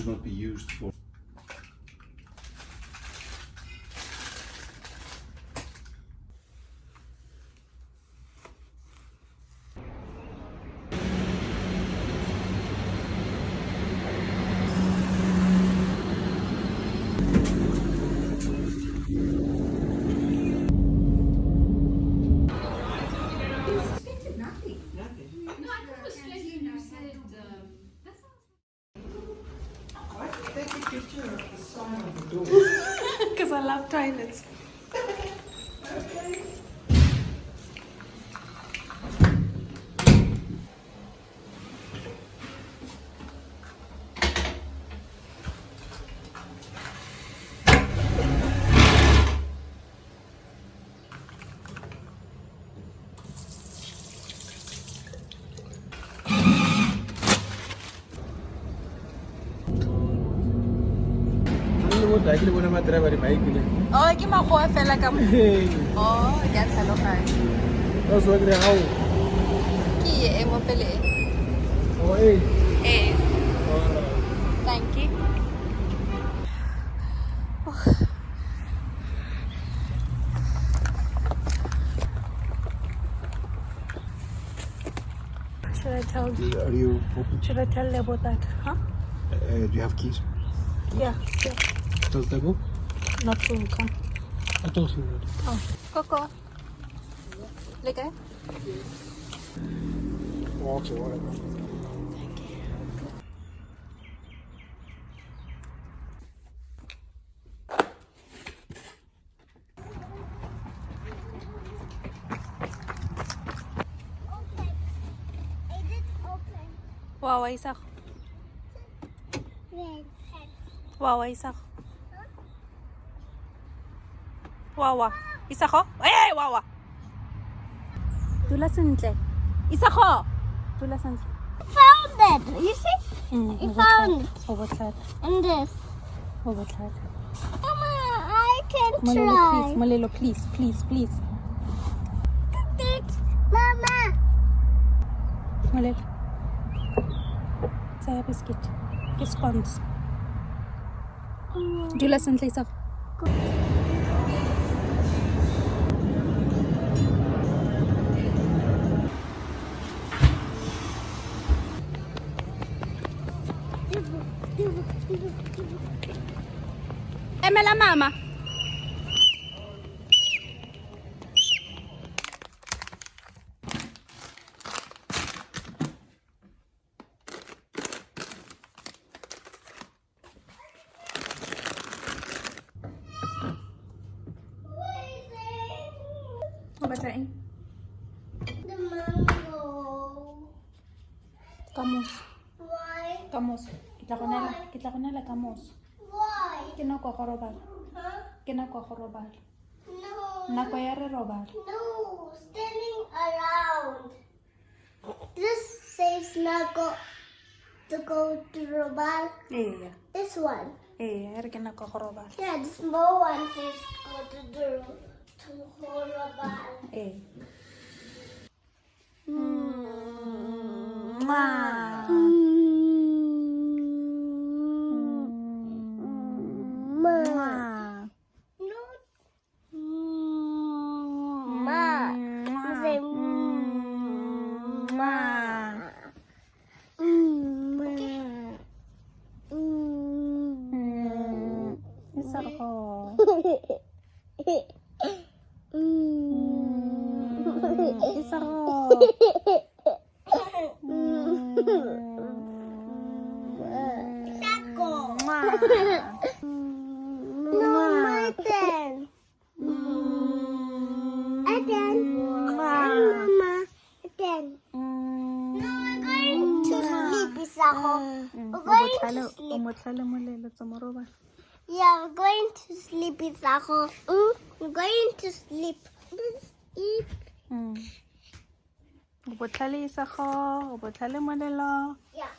not be used for. Because I love toilets. Oh, ke magoa fela ka mo. Oh, ke a tlhaloganya. Ke e mo pele. Eh. Thank you. Should I tell you? Are you open? Should I tell you about that? Huh? Do you have keys? Yeah. Does that go? Not to come. I told you that. Oh, Coco. Like it? Okay, whatever. Wawa isa ko. Wawa isa ko. Wawa. Isa ko? Eh, wawa. Tula sentle. Isa ko. Tula sentle. Found it. You see? I found it. Overtlad. And this. Overtlad. Mama, I can Malelo, try. please. Malelo, please. Please, please. Mama. Malelo. Saya biscuit. Scones. Tula sentle isa ko. Emela mama. Bacain. The mango. Kamus. Why? Kamus. Kita ko nila kamus. Why? Kinukuha ko robal. Huh? Kinukuha ko robal. No. Nakoyari robal. No. Standing around. This says not go to Robal. Iya. This one. Iya, hari kinukuha ko robal. Yeah, the small one says go to Robal. Eh. No. Ma. Say ma. Isa ko. Isa ko. No, my turn. Again. Mama. Again. No, we're going to sleep, Isako. We're going to sleep. Umutlalo mo lelo sa robal. Yeah, we're going to sleep, Isako. We're going to sleep. Let's eat. Ubutlalo isa ko. Ubutlalo mo lelo. Yeah.